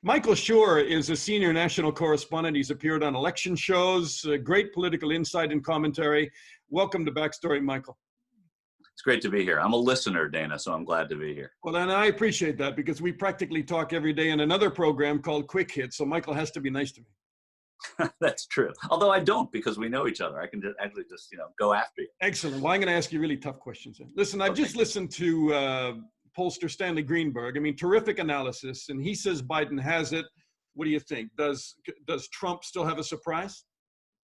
Michael Schur is a senior national correspondent. He's appeared on election shows, great political insight and commentary. Welcome to Backstory, Michael. It's great to be here. I'm a listener, Dana, so I'm glad to be here. Well, and I appreciate that because we practically talk every day in another program called Quick Hit. So Michael has to be nice to me. That's true. Although I don't, because we know each other. I can just go after you. Excellent. Well, I'm going to ask you really tough questions. Listen, I've just listened to pollster Stanley Greenberg. I mean, terrific analysis. And he says Biden has it. What do you think? Does Trump still have a surprise?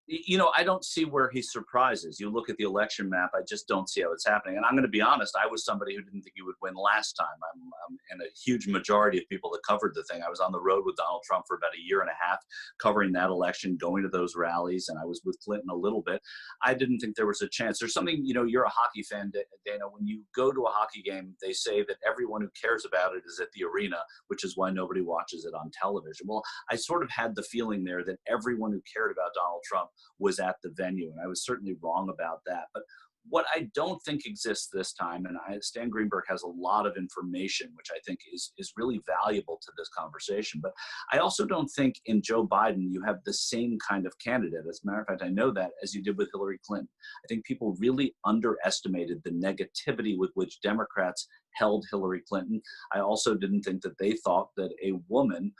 I don't see where he surprises. You look at the election map, I just don't see how it's happening. And I'm going to be honest, I was somebody who didn't think he would win last time. I'm in a huge majority of people that covered the thing. I was on the road with Donald Trump for about a year and a half, covering that election, going to those rallies, and I was with Clinton a little bit. I didn't think there was a chance. There's something, you're a hockey fan, Dana. When you go to a hockey game, they say that everyone who cares about it is at the arena, which is why nobody watches it on television. Well, I sort of had the feeling there that everyone who cared about Donald Trump was at the venue, and I was certainly wrong about that. But what I don't think exists this time, and Stan Greenberg has a lot of information, which I think is really valuable to this conversation, but I also don't think in Joe Biden you have the same kind of candidate. As a matter of fact, I know that, as you did with Hillary Clinton. I think people really underestimated the negativity with which Democrats held Hillary Clinton. I also didn't think that they thought that a woman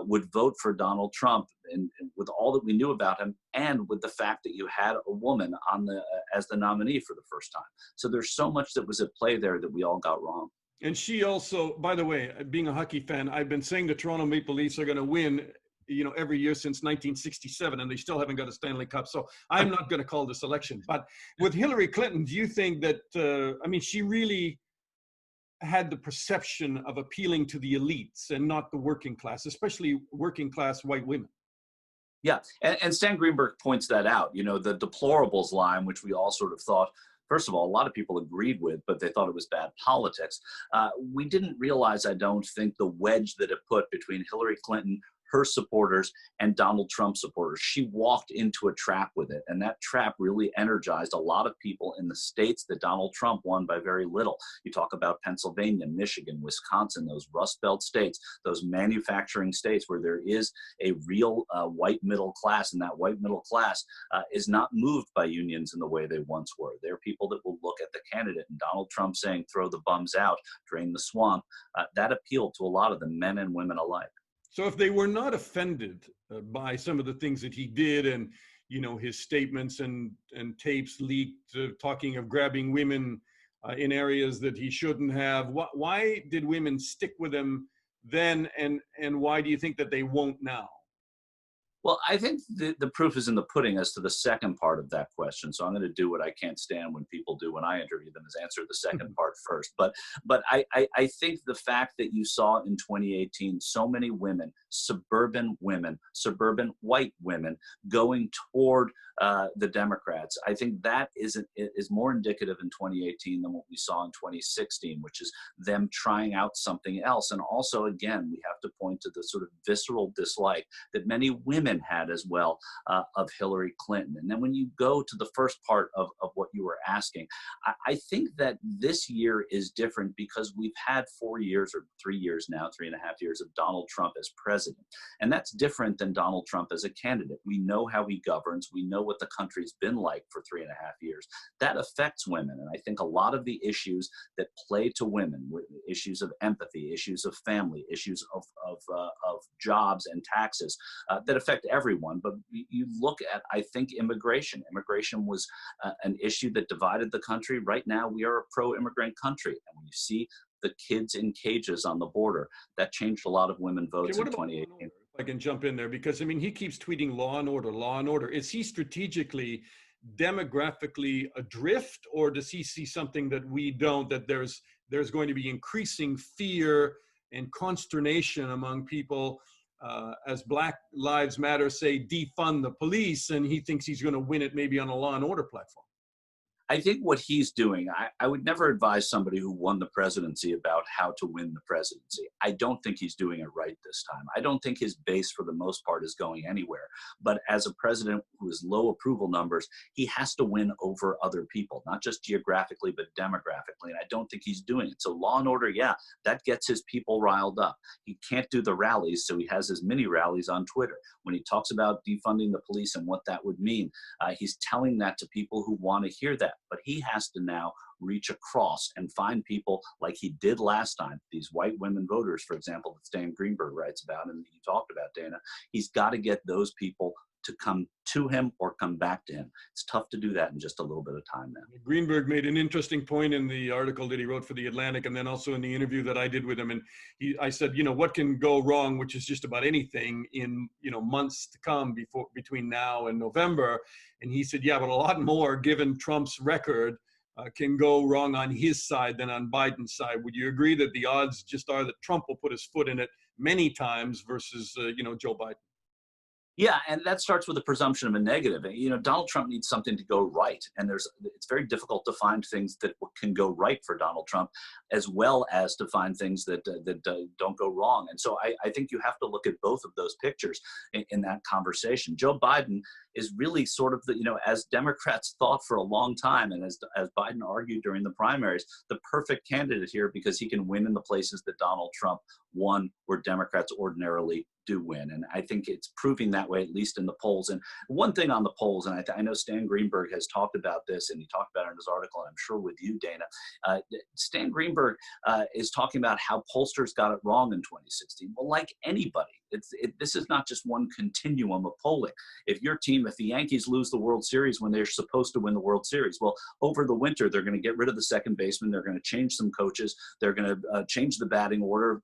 would vote for Donald Trump, and with all that we knew about him, and with the fact that you had a woman on as the nominee for the first time. So there's so much that was at play there that we all got wrong. And she also, by the way, being a hockey fan, I've been saying the Toronto Maple Leafs are going to win, every year since 1967, and they still haven't got a Stanley Cup. So I'm not going to call this election. But with Hillary Clinton, do you think that, she really had the perception of appealing to the elites and not the working class, especially working class white women? Yeah, and Stan Greenberg points that out. The deplorables line, which we all sort of thought, first of all, a lot of people agreed with, but they thought it was bad politics. We didn't realize, I don't think, the wedge that it put between Hillary Clinton, her supporters, and Donald Trump supporters. She walked into a trap with it, and that trap really energized a lot of people in the states that Donald Trump won by very little. You talk about Pennsylvania, Michigan, Wisconsin, those Rust Belt states, those manufacturing states where there is a real white middle class, and that white middle class is not moved by unions in the way they once were. They're people that will look at the candidate, and Donald Trump saying, throw the bums out, drain the swamp, that appealed to a lot of them, men and women alike. So if they were not offended by some of the things that he did, and his statements and tapes leaked talking of grabbing women in areas that he shouldn't have, why did women stick with him then, and why do you think that they won't now? Well, I think the proof is in the pudding as to the second part of that question. So I'm going to do what I can't stand when people do when I interview them, is answer the second part first. But I think the fact that you saw in 2018 so many women, suburban white women, going toward the Democrats, I think that is more indicative in 2018 than what we saw in 2016, which is them trying out something else. And also, again, we have to point to the sort of visceral dislike that many women had as well of Hillary Clinton. And then when you go to the first part of what you were asking, I think that this year is different because we've had 4 years or 3 years now, 3.5 years of Donald Trump as president. And that's different than Donald Trump as a candidate. We know how he governs. We know what the country's been like for 3.5 years. That affects women. And I think a lot of the issues that play to women, issues of empathy, issues of family, issues of jobs and taxes that affect everyone. But you look at, I think, immigration. Immigration was an issue that divided the country. Right now, we are a pro-immigrant country. And when you see the kids in cages on the border, that changed a lot of women votes in 2018. If I can jump in there, because he keeps tweeting law and order, law and order. Is he strategically, demographically adrift, or does he see something that we don't, that there's going to be increasing fear and consternation among people as Black Lives Matter say defund the police, and he thinks he's going to win it maybe on a law and order platform? I think what he's doing, I would never advise somebody who won the presidency about how to win the presidency. I don't think he's doing it right this time. I don't think his base, for the most part, is going anywhere. But as a president who has low approval numbers, he has to win over other people, not just geographically, but demographically. And I don't think he's doing it. So law and order, yeah, that gets his people riled up. He can't do the rallies, so he has his mini rallies on Twitter. When he talks about defunding the police and what that would mean, he's telling that to people who want to hear that. But he has to now reach across and find people like he did last time, these white women voters, for example, that Stan Greenberg writes about and you talked about, Dana. He's got to get those people to come to him or come back to him. It's tough to do that in just a little bit of time now. Greenberg made an interesting point in the article that he wrote for The Atlantic, and then also in the interview that I did with him. And I said, what can go wrong, which is just about anything in, months to come between now and November. And he said, yeah, but a lot more, given Trump's record, can go wrong on his side than on Biden's side. Would you agree that the odds just are that Trump will put his foot in it many times versus, Joe Biden? Yeah, and that starts with the presumption of a negative. Donald Trump needs something to go right, and it's very difficult to find things that can go right for Donald Trump, as well as to find things that don't go wrong. And so I think you have to look at both of those pictures in that conversation. Joe Biden is really sort of as Democrats thought for a long time, and as Biden argued during the primaries, the perfect candidate here because he can win in the places that Donald Trump won, where Democrats ordinarily do win. And I think it's proving that way, at least in the polls. And one thing on the polls, and I know Stan Greenberg has talked about this, and he talked about it in his article, and I'm sure with you, Dana. Stan Greenberg is talking about how pollsters got it wrong in 2016. Well, like anybody, this is not just one continuum of polling. If the Yankees lose the World Series when they're supposed to win the World Series, well, over the winter, they're going to get rid of the second baseman. They're going to change some coaches. They're going to change the batting order,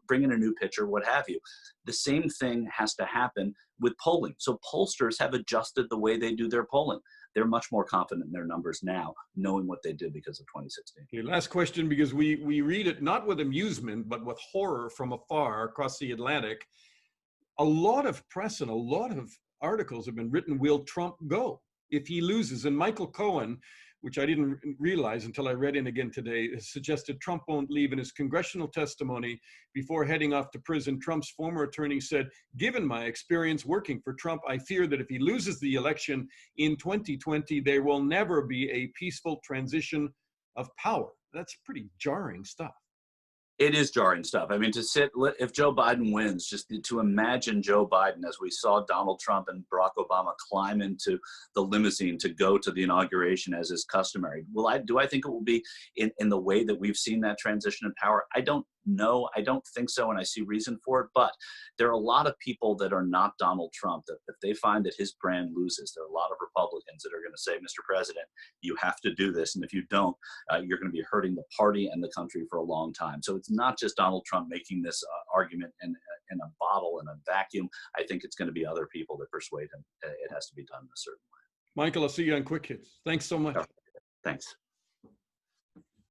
bring in a new pitcher, what have you. The same thing has to happen with polling. So pollsters have adjusted the way they do their polling. They're much more confident in their numbers now, knowing what they did because of 2016. Okay, last question, because we read it not with amusement, but with horror from afar across the Atlantic. A lot of press and a lot of articles have been written, will Trump go if he loses? And Michael Cohen, which I didn't realize until I read in again today, has suggested Trump won't leave. In his congressional testimony before heading off to prison, Trump's former attorney said, given my experience working for Trump, I fear that if he loses the election in 2020, there will never be a peaceful transition of power. That's pretty jarring stuff. It is jarring stuff. I mean, if Joe Biden wins, just to imagine Joe Biden, as we saw Donald Trump and Barack Obama climb into the limousine to go to the inauguration as is customary. Do I think it will be in the way that we've seen that transition of power? I don't know. I don't think so, and I see reason for it. But there are a lot of people that are not Donald Trump that if they find that his brand loses, there are a lot of Republicans that are going to say, Mr. President, you have to do this. And if you don't, you're going to be hurting the party and the country for a long time. So it's not just Donald Trump making this argument in a bottle, in a vacuum. I think it's going to be other people that persuade him it has to be done in a certain way. Michael, I'll see you on Quick Hits. Thanks so much. Thanks.